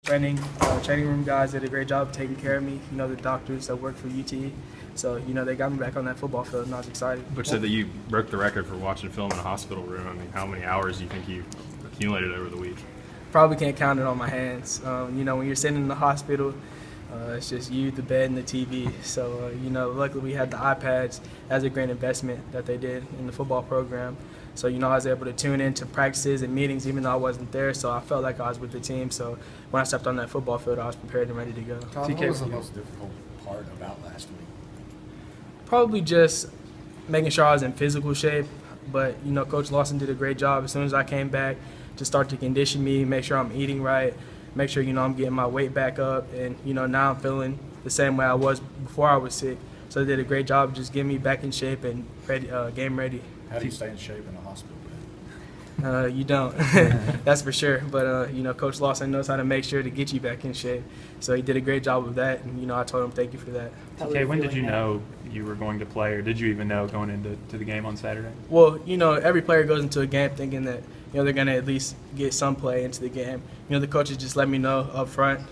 Training room guys did a great job taking care of me. You know, the doctors that work for UT. So, you know, they got me back on that football field, and I was excited. But said that you broke the record for watching film in a hospital room. I mean, how many hours do you think you accumulated over the week? Probably can't count it on my hands. You know, when you're sitting in the hospital, it's just you, the bed, and the TV. So, you know, luckily we had the iPads as a great investment that they did in the football program. So, you know, I was able to tune into practices and meetings even though I wasn't there. So I felt like I was with the team. So when I stepped on that football field, I was prepared and ready to go. Todd, what was the most difficult part about last week? Probably just making sure I was in physical shape. But, you know, Coach Lawson did a great job as soon as I came back to start to condition me, make sure I'm eating right, make sure, you know, I'm getting my weight back up. And, you know, now I'm feeling the same way I was before I was sick. So they did a great job just getting me back in shape and ready, game ready. How do you stay in shape in a hospital bed? You don't, that's for sure. But, you know, Coach Lawson knows how to make sure to get you back in shape. So he did a great job of that. And, you know, I told him thank you for that. Okay, when did you know you were going to play, or did you even know going into the game on Saturday? Well, you know, every player goes into a game thinking that, you know, they're going to at least get some play into the game. You know, the coaches just let me know up front,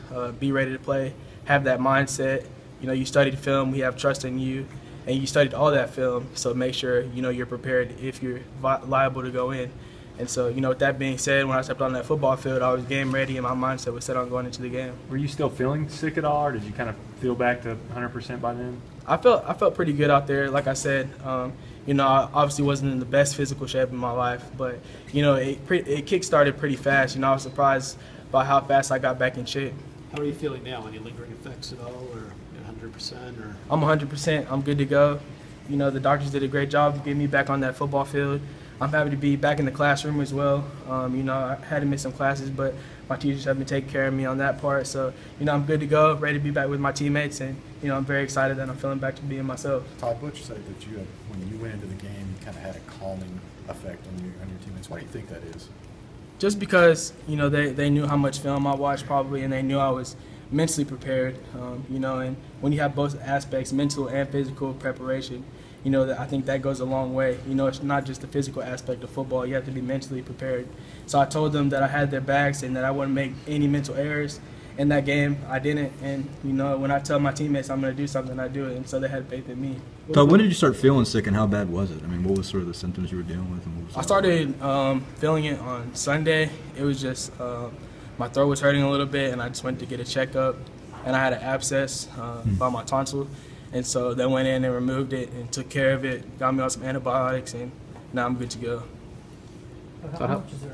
be ready to play, have that mindset. You know, you studied film, we have trust in you, and you studied all that film, so make sure, you know, you're prepared if you're liable to go in. And so, you know, with that being said, when I stepped on that football field, I was game ready and my mindset was set on going into the game. Were you still feeling sick at all, or did you kind of feel back to 100% by then? I felt pretty good out there. Like I said, you know, I obviously wasn't in the best physical shape in my life, but, you know, it kick-started pretty fast. You know, I was surprised by how fast I got back in shape. How are you feeling now? Any lingering effects at all, or 100%? Or I'm 100%. I'm good to go. You know, the doctors did a great job getting me back on that football field. I'm happy to be back in the classroom as well. You know, I had to miss some classes, but my teachers have been taking care of me on that part. So, you know, I'm good to go, ready to be back with my teammates, and, you know, I'm very excited that I'm feeling back to being myself. Todd, Butch said that you had, when you went into the game, you kind of had a calming effect on your teammates. Why do you think that is? Just because, you know, they knew how much film I watched probably, and they knew I was mentally prepared. You know, and when you have both aspects, mental and physical preparation, you know, I think that goes a long way. You know, it's not just the physical aspect of football. You have to be mentally prepared. So I told them that I had their backs and that I wouldn't make any mental errors. In that game, I didn't. And, you know, when I tell my teammates I'm going to do something, I do it. And so they had faith in me. Todd, when did you start feeling sick, and how bad was it? I mean, what was sort of the symptoms you were dealing with? And what was I started feeling it on Sunday. It was just my throat was hurting a little bit, and I just went to get a checkup. And I had an abscess by my tonsil. And so they went in and removed it and took care of it, got me on some antibiotics, and now I'm good to go. How much is there